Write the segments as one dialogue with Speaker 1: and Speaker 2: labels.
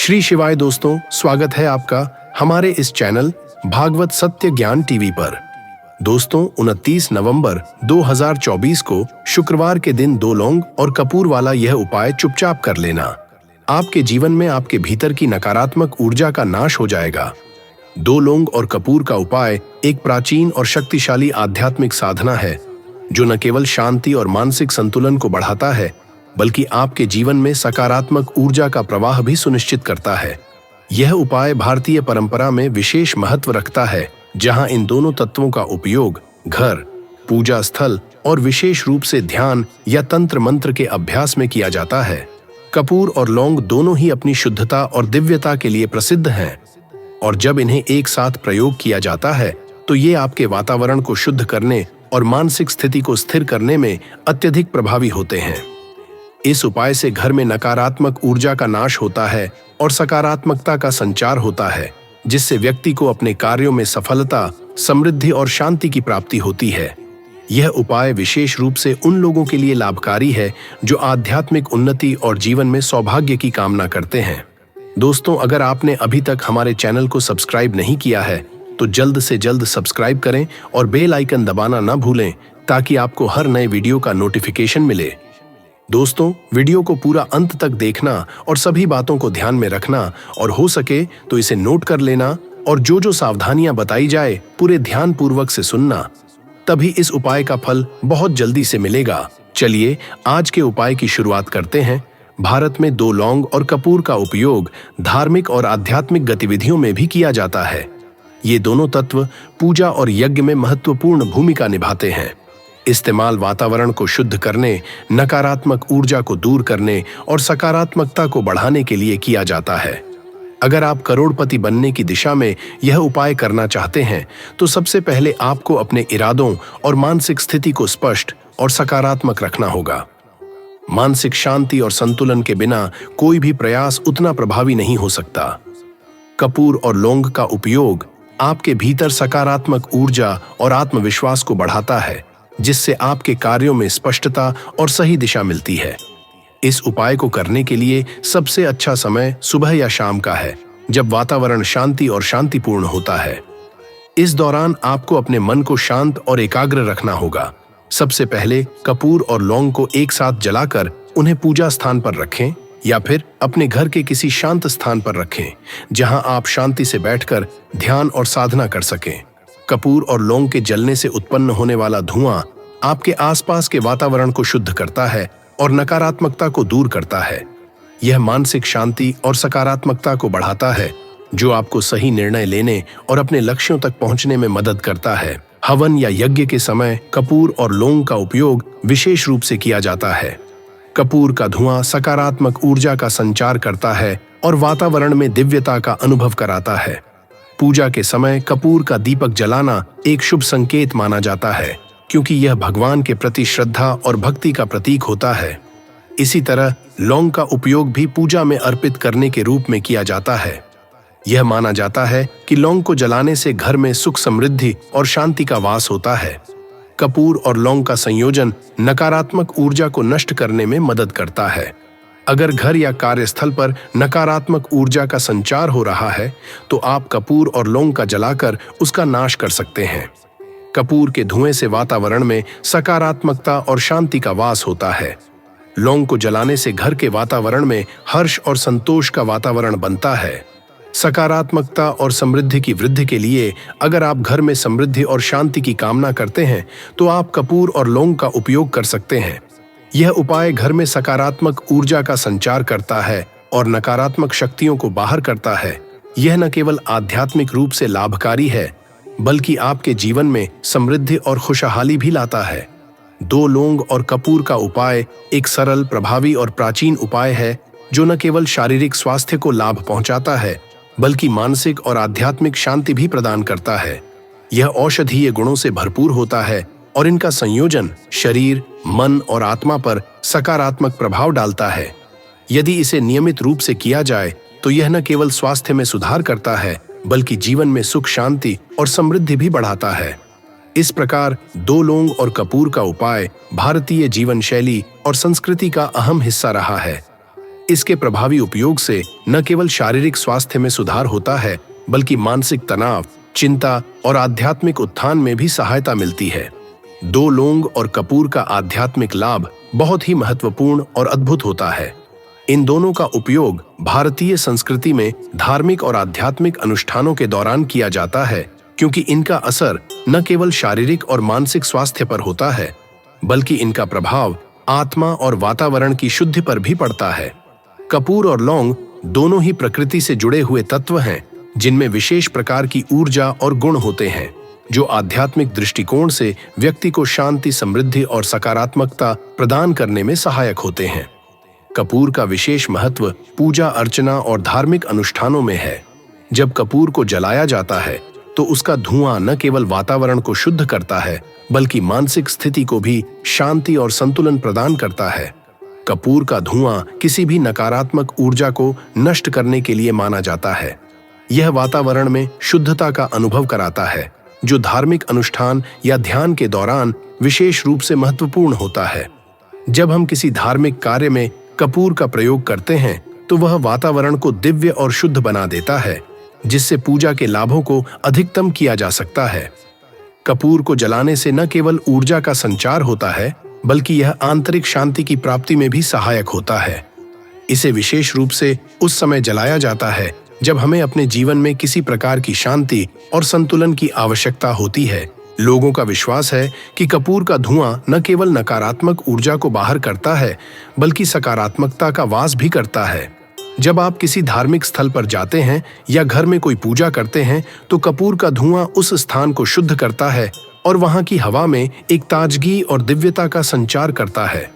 Speaker 1: श्री शिवाय दोस्तों, स्वागत है आपका हमारे इस चैनल भागवत सत्य ज्ञान टीवी पर। दोस्तों, 29 नवंबर 2024 को शुक्रवार के दिन 2 लौंग और कपूर वाला यह उपाय चुपचाप कर लेना। आपके जीवन में आपके भीतर की नकारात्मक ऊर्जा का नाश हो जाएगा। 2 लौंग और कपूर का उपाय एक प्राचीन और शक्तिशाली आध्यात्मिक साधना है जो न केवल शांति और मानसिक संतुलन को बढ़ाता है बल्कि आपके जीवन में सकारात्मक ऊर्जा का प्रवाह भी सुनिश्चित करता है। यह उपाय भारतीय परंपरा में विशेष महत्व रखता है, जहां इन दोनों तत्वों का उपयोग घर, पूजा स्थल और विशेष रूप से ध्यान या तंत्र मंत्र के अभ्यास में किया जाता है। कपूर और लौंग दोनों ही अपनी शुद्धता और दिव्यता के लिए प्रसिद्ध हैं, और जब इन्हें एक साथ प्रयोग किया जाता है तो ये आपके वातावरण को शुद्ध करने और मानसिक स्थिति को स्थिर करने में अत्यधिक प्रभावी होते हैं। इस उपाय से घर में नकारात्मक ऊर्जा का नाश होता है और सकारात्मकता का संचार होता है, जिससे व्यक्ति को अपने कार्यों में सफलता, समृद्धि और शांति की प्राप्ति होती है। यह उपाय विशेष रूप से उन लोगों के लिए लाभकारी है जो आध्यात्मिक उन्नति और जीवन में सौभाग्य की कामना करते हैं। दोस्तों, अगर आपने अभी तक हमारे चैनल को सब्सक्राइब नहीं किया है तो जल्द से जल्द सब्सक्राइब करें और बेल आइकन दबाना न भूलें ताकि आपको हर नए वीडियो का नोटिफिकेशन मिले। दोस्तों, वीडियो को पूरा अंत तक देखना और सभी बातों को ध्यान में रखना, और हो सके तो इसे नोट कर लेना और जो सावधानियां बताई जाए पूरे ध्यान पूर्वक से सुनना, तभी इस उपाय का फल बहुत जल्दी से मिलेगा। चलिए आज के उपाय की शुरुआत करते हैं। भारत में 2 लौंग और कपूर का उपयोग धार्मिक और आध्यात्मिक गतिविधियों में भी किया जाता है। ये दोनों तत्व पूजा और यज्ञ में महत्वपूर्ण भूमिका निभाते हैं। इस्तेमाल वातावरण को शुद्ध करने, नकारात्मक ऊर्जा को दूर करने और सकारात्मकता को बढ़ाने के लिए किया जाता है। अगर आप करोड़पति बनने की दिशा में यह उपाय करना चाहते हैं तो सबसे पहले आपको अपने इरादों और मानसिक स्थिति को स्पष्ट और सकारात्मक रखना होगा। मानसिक शांति और संतुलन के बिना कोई भी प्रयास उतना प्रभावी नहीं हो सकता। कपूर और लौंग का उपयोग आपके भीतर सकारात्मक ऊर्जा और आत्मविश्वास को बढ़ाता है, जिससे आपके कार्यों में स्पष्टता और सही दिशा मिलती है। इस उपाय को करने के लिए सबसे अच्छा समय सुबह या शाम का है, जब वातावरण शांति और शांतिपूर्ण होता है। इस दौरान आपको अपने मन को शांत और एकाग्र रखना होगा। सबसे पहले कपूर और लौंग को एक साथ जलाकर उन्हें पूजा स्थान पर रखें या फिर अपने घर के किसी शांत स्थान पर रखें, जहां आप शांति से बैठकर ध्यान और साधना कर सकें। कपूर और लौंग के जलने से उत्पन्न होने वाला धुआं आपके आसपास के वातावरण को शुद्ध करता है और नकारात्मकता को दूर करता है। यह मानसिक शांति और सकारात्मकता को बढ़ाता है, जो आपको सही निर्णय लेने और अपने लक्ष्यों तक पहुंचने में मदद करता है। हवन या यज्ञ के समय कपूर और लौंग का उपयोग विशेष रूप से किया जाता है। कपूर का धुआं सकारात्मक ऊर्जा का संचार करता है और वातावरण में दिव्यता का अनुभव कराता है। पूजा के समय कपूर का दीपक जलाना एक शुभ संकेत माना जाता है, क्योंकि यह भगवान के प्रति श्रद्धा और भक्ति का प्रतीक होता है। इसी तरह लौंग का उपयोग भी पूजा में अर्पित करने के रूप में किया जाता है। यह माना जाता है कि लौंग को जलाने से घर में सुख, समृद्धि और शांति का वास होता है। कपूर और लौंग का संयोजन नकारात्मक ऊर्जा को नष्ट करने में मदद करता है। अगर घर या कार्यस्थल पर नकारात्मक ऊर्जा का संचार हो रहा है तो आप कपूर और लौंग का जलाकर उसका नाश कर सकते हैं। कपूर के धुएं से वातावरण में सकारात्मकता और शांति का वास होता है। लौंग को जलाने से घर के वातावरण में हर्ष और संतोष का वातावरण बनता है। सकारात्मकता और समृद्धि की वृद्धि के लिए अगर आप घर में समृद्धि और शांति की कामना करते हैं तो आप कपूर और लौंग का उपयोग कर सकते हैं। यह उपाय घर में सकारात्मक ऊर्जा का संचार करता है और नकारात्मक शक्तियों को बाहर करता है। यह न केवल आध्यात्मिक रूप से लाभकारी है बल्कि आपके जीवन में समृद्धि और खुशहाली भी लाता है। 2 लौंग और कपूर का उपाय एक सरल, प्रभावी और प्राचीन उपाय है जो न केवल शारीरिक स्वास्थ्य को लाभ पहुंचाता है बल्कि मानसिक और आध्यात्मिक शांति भी प्रदान करता है। यह औषधीय गुणों से भरपूर होता है और इनका संयोजन शरीर, मन और आत्मा पर सकारात्मक प्रभाव डालता है। यदि इसे नियमित रूप से किया जाए तो यह न केवल स्वास्थ्य में सुधार करता है बल्कि जीवन में सुख, शांति और समृद्धि भी बढ़ाता है। इस प्रकार 2 लौंग और कपूर का उपाय भारतीय जीवन शैली और संस्कृति का अहम हिस्सा रहा है। इसके प्रभावी उपयोग से न केवल शारीरिक स्वास्थ्य में सुधार होता है, बल्कि मानसिक तनाव, चिंता और आध्यात्मिक उत्थान में भी सहायता मिलती है। दो लौंग और कपूर का आध्यात्मिक लाभ बहुत ही महत्वपूर्ण और अद्भुत होता है। इन दोनों का उपयोग भारतीय संस्कृति में धार्मिक और आध्यात्मिक अनुष्ठानों के दौरान किया जाता है, क्योंकि इनका असर न केवल शारीरिक और मानसिक स्वास्थ्य पर होता है, बल्कि इनका प्रभाव आत्मा और वातावरण की शुद्धि पर भी पड़ता है। कपूर और लौंग दोनों ही प्रकृति से जुड़े हुए तत्व हैं, जिनमें विशेष प्रकार की ऊर्जा और गुण होते हैं, जो आध्यात्मिक दृष्टिकोण से व्यक्ति को शांति, समृद्धि और सकारात्मकता प्रदान करने में सहायक होते हैं। कपूर का विशेष महत्व पूजा अर्चना और धार्मिक अनुष्ठानों में है। जब कपूर को जलाया जाता है तो उसका धुआं न केवल वातावरण को शुद्ध करता है, बल्कि मानसिक स्थिति को भी शांति और संतुलन प्रदान करता है। कपूर का धुआं किसी भी नकारात्मक ऊर्जा को नष्ट करने के लिए माना जाता है। यह वातावरण में शुद्धता का अनुभव कराता है, जो धार्मिक अनुष्ठान या ध्यान के दौरान विशेष रूप से महत्वपूर्ण होता है। जब हम किसी धार्मिक कार्य में कपूर का प्रयोग करते हैं तो वह वातावरण को दिव्य और शुद्ध बना देता है, जिससे पूजा के लाभों को अधिकतम किया जा सकता है। कपूर को जलाने से न केवल ऊर्जा का संचार होता है, बल्कि यह आंतरिक शांति की प्राप्ति में भी सहायक होता है। इसे विशेष रूप से उस समय जलाया जाता है जब हमें अपने जीवन में किसी प्रकार की शांति और संतुलन की आवश्यकता होती है। लोगों का विश्वास है कि कपूर का धुआं न केवल नकारात्मक ऊर्जा को बाहर करता है, बल्कि सकारात्मकता का वास भी करता है। जब आप किसी धार्मिक स्थल पर जाते हैं या घर में कोई पूजा करते हैं, तो कपूर का धुआं उस स्थान को शुद्ध करता है और वहां की हवा में एक ताजगी और दिव्यता का संचार करता है।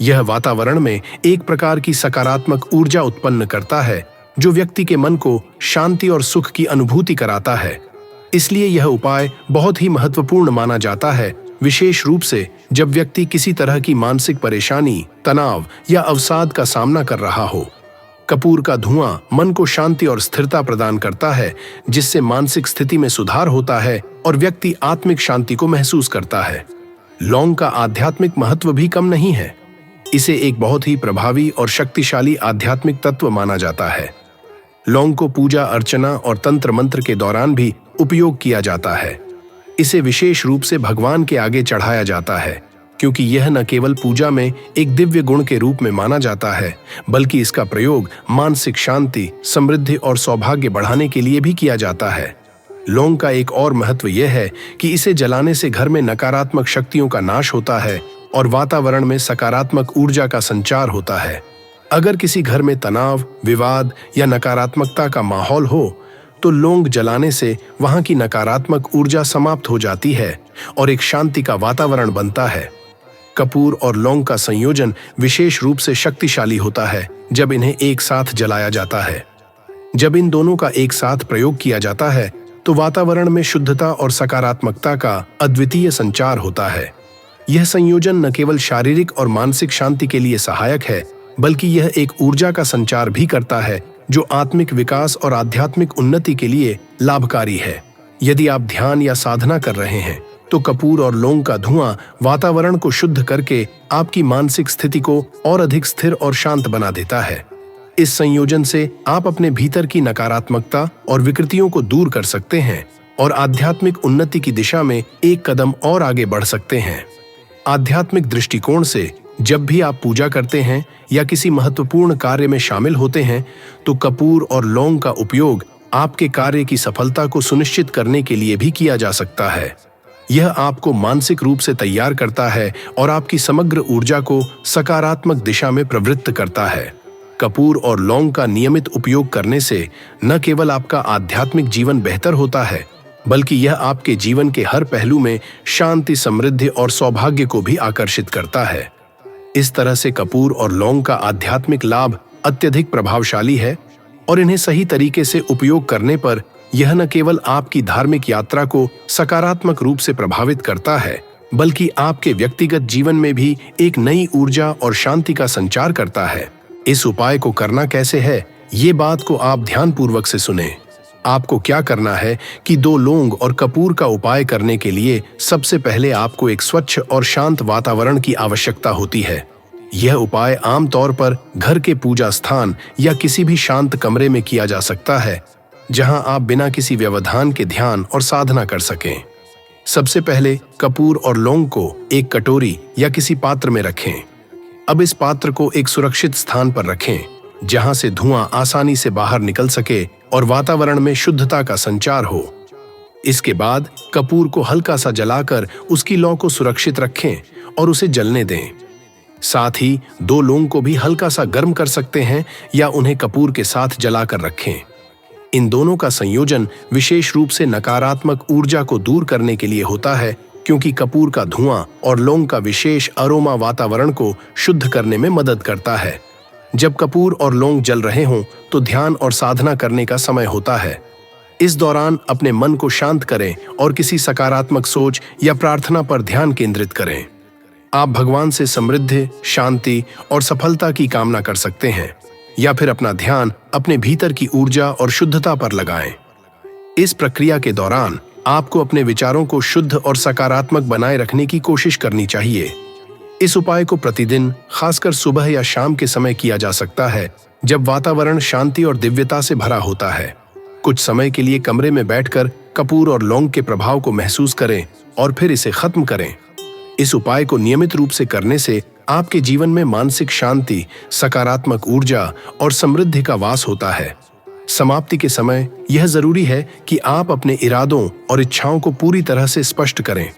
Speaker 1: यह वातावरण में एक प्रकार की सकारात्मक ऊर्जा उत्पन्न करता है, जो व्यक्ति के मन को शांति और सुख की अनुभूति कराता है। इसलिए यह उपाय बहुत ही महत्वपूर्ण माना जाता है, विशेष रूप से जब व्यक्ति किसी तरह की मानसिक परेशानी, तनाव या अवसाद का सामना कर रहा हो। कपूर का धुआं मन को शांति और स्थिरता प्रदान करता है, जिससे मानसिक स्थिति में सुधार होता है और व्यक्ति आत्मिक शांति को महसूस करता है। लौंग का आध्यात्मिक महत्व भी कम नहीं है। इसे एक बहुत ही प्रभावी और शक्तिशाली आध्यात्मिक तत्व माना जाता है। लौंग को पूजा अर्चना और तंत्र मंत्र के दौरान भी उपयोग किया जाता है। इसे विशेष रूप से भगवान के आगे चढ़ाया जाता है, क्योंकि यह न केवल पूजा में एक दिव्य गुण के रूप में माना जाता है, बल्कि इसका प्रयोग मानसिक शांति, समृद्धि और सौभाग्य बढ़ाने के लिए भी किया जाता है। लौंग का एक और महत्व यह है कि इसे जलाने से घर में नकारात्मक शक्तियों का नाश होता है और वातावरण में सकारात्मक ऊर्जा का संचार होता है। अगर किसी घर में तनाव, विवाद या नकारात्मकता का माहौल हो, तो लौंग जलाने से वहां की नकारात्मक ऊर्जा समाप्त हो जाती है और एक शांति का वातावरण बनता है। कपूर और लौंग का संयोजन विशेष रूप से शक्तिशाली होता है जब इन्हें एक साथ जलाया जाता है। जब इन दोनों का एक साथ प्रयोग किया जाता है तो वातावरण में शुद्धता और सकारात्मकता का अद्वितीय संचार होता है। यह संयोजन न केवल शारीरिक और मानसिक शांति के लिए सहायक है, बल्कि यह एक ऊर्जा का संचार भी करता है, जो आत्मिक विकास और आध्यात्मिक उन्नति के लिए लाभकारी है। यदि आप ध्यान या साधना कर रहे हैं, तो कपूर और लौंग का धुआं वातावरण को शुद्ध करके आपकी मानसिक स्थिति को और अधिक स्थिर और शांत बना देता है। इस संयोजन से आप अपने भीतर की नकारात्मकता और विकृतियों को दूर कर सकते हैं और आध्यात्मिक उन्नति की दिशा में एक कदम और आगे बढ़ सकते हैं। आध्यात्मिक दृष्टिकोण से जब भी आप पूजा करते हैं या किसी महत्वपूर्ण कार्य में शामिल होते हैं, तो कपूर और लौंग का उपयोग आपके कार्य की सफलता को सुनिश्चित करने के लिए भी किया जा सकता है। यह आपको मानसिक रूप से तैयार करता है और आपकी समग्र ऊर्जा को सकारात्मक दिशा में प्रवृत्त करता है। कपूर और लौंग का नियमित उपयोग करने से न केवल आपका आध्यात्मिक जीवन बेहतर होता है, बल्कि यह आपके जीवन के हर पहलू में शांति, समृद्धि और सौभाग्य को भी आकर्षित करता है। इस तरह से कपूर और लौंग का आध्यात्मिक लाभ अत्यधिक प्रभावशाली है और इन्हें सही तरीके से उपयोग करने पर यह न केवल आपकी धार्मिक यात्रा को सकारात्मक रूप से प्रभावित करता है, बल्कि आपके व्यक्तिगत जीवन में भी एक नई ऊर्जा और शांति का संचार करता है। इस उपाय को करना कैसे है, ये बात को आप ध्यानपूर्वक से सुने। आपको क्या करना है कि 2 लौंग और कपूर का उपाय करने के लिए सबसे पहले आपको एक स्वच्छ और शांत वातावरण की आवश्यकता होती है। यह उपाय आमतौर पर घर के पूजा स्थान या किसी भी शांत कमरे में किया जा सकता है, जहां आप बिना किसी व्यवधान के ध्यान और साधना कर सकें। सबसे पहले कपूर और लौंग को एक कटोरी या किसी पात्र में रखें। अब इस पात्र को एक सुरक्षित स्थान पर रखें, जहां से धुआं आसानी से बाहर निकल सके और वातावरण में शुद्धता का संचार हो। इसके बाद कपूर को हल्का सा जलाकर उसकी लौ को सुरक्षित रखें और उसे जलने दें। साथ ही 2 लौंग को भी हल्का सा गर्म कर सकते हैं या उन्हें कपूर के साथ जलाकर रखें। इन दोनों का संयोजन विशेष रूप से नकारात्मक ऊर्जा को दूर करने के लिए होता है, क्योंकि कपूर का धुआं और लौंग का विशेष अरोमा वातावरण को शुद्ध करने में मदद करता है। जब कपूर और लौंग जल रहे हों तो ध्यान और साधना करने का समय होता है। इस दौरान अपने मन को शांत करें और किसी सकारात्मक सोच या प्रार्थना पर ध्यान केंद्रित करें। आप भगवान से समृद्धि, शांति और सफलता की कामना कर सकते हैं, या फिर अपना ध्यान अपने भीतर की ऊर्जा और शुद्धता पर लगाएं। इस प्रक्रिया के दौरान आपको अपने विचारों को शुद्ध और सकारात्मक बनाए रखने की कोशिश करनी चाहिए। इस उपाय को प्रतिदिन, खासकर सुबह या शाम के समय किया जा सकता है, जब वातावरण शांति और दिव्यता से भरा होता है। कुछ समय के लिए कमरे में बैठकर कपूर और लौंग के प्रभाव को महसूस करें और फिर इसे खत्म करें। इस उपाय को नियमित रूप से करने से आपके जीवन में मानसिक शांति, सकारात्मक ऊर्जा और समृद्धि का वास होता है। समाप्ति के समय यह जरूरी है कि आप अपने इरादों और इच्छाओं को पूरी तरह से स्पष्ट करें।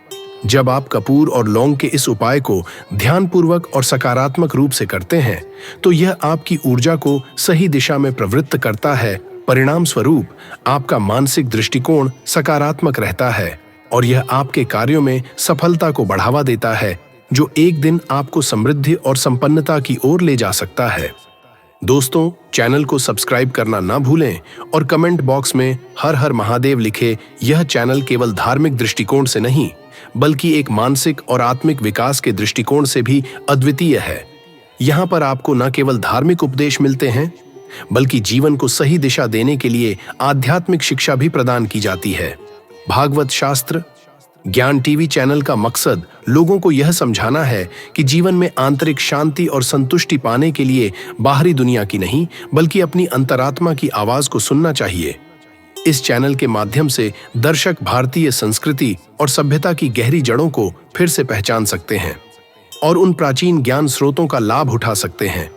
Speaker 1: जब आप कपूर और लौंग के इस उपाय को ध्यानपूर्वक और सकारात्मक रूप से करते हैं, तो यह आपकी ऊर्जा को सही दिशा में प्रवृत्त करता है। परिणाम स्वरूप आपका मानसिक दृष्टिकोण सकारात्मक रहता है और यह आपके कार्यों में सफलता को बढ़ावा देता है, जो एक दिन आपको समृद्धि और संपन्नता की ओर ले जा सकता है। दोस्तों, चैनल को सब्सक्राइब करना ना भूलें और कमेंट बॉक्स में हर हर महादेव लिखें। यह चैनल केवल धार्मिक दृष्टिकोण से नहीं, बल्कि एक मानसिक और आत्मिक विकास के दृष्टिकोण से भी अद्वितीय है। यहाँ पर आपको न केवल धार्मिक उपदेश मिलते हैं, बल्कि जीवन को सही दिशा देने के लिए आध्यात्मिक शिक्षा भी प्रदान की जाती है। भागवत शास्त्र ज्ञान टीवी चैनल का मकसद लोगों को यह समझाना है कि जीवन में आंतरिक शांति और संतुष्टि पाने के लिए बाहरी दुनिया की नहीं, बल्कि अपनी अंतरात्मा की आवाज को सुनना चाहिए। इस चैनल के माध्यम से दर्शक भारतीय संस्कृति और सभ्यता की गहरी जड़ों को फिर से पहचान सकते हैं और उन प्राचीन ज्ञान स्रोतों का लाभ उठा सकते हैं।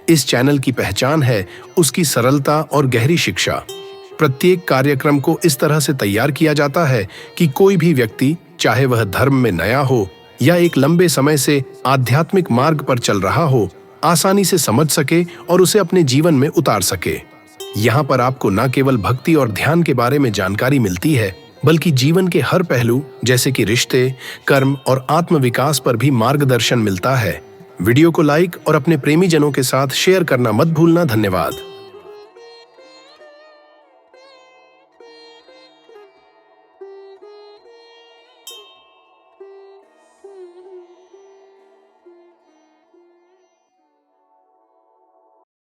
Speaker 1: इस चैनल की पहचान है उसकी सरलता और गहरी शिक्षा। प्रत्येक कार्यक्रम को इस तरह से तैयार किया जाता है कि कोई भी व्यक्ति, चाहे वह धर्म में नया हो या एक लंबे समय से आध्यात्मिक मार्ग पर चल रहा हो, आसानी से समझ सके और उसे अपने जीवन में उतार सके। यहाँ पर आपको न केवल भक्ति और ध्यान के बारे में जानकारी मिलती है, बल्कि जीवन के हर पहलू जैसे कि रिश्ते, कर्म और आत्मविकास पर भी मार्गदर्शन मिलता है। वीडियो को लाइक और अपने प्रेमी जनों के साथ शेयर करना मत भूलना। धन्यवाद।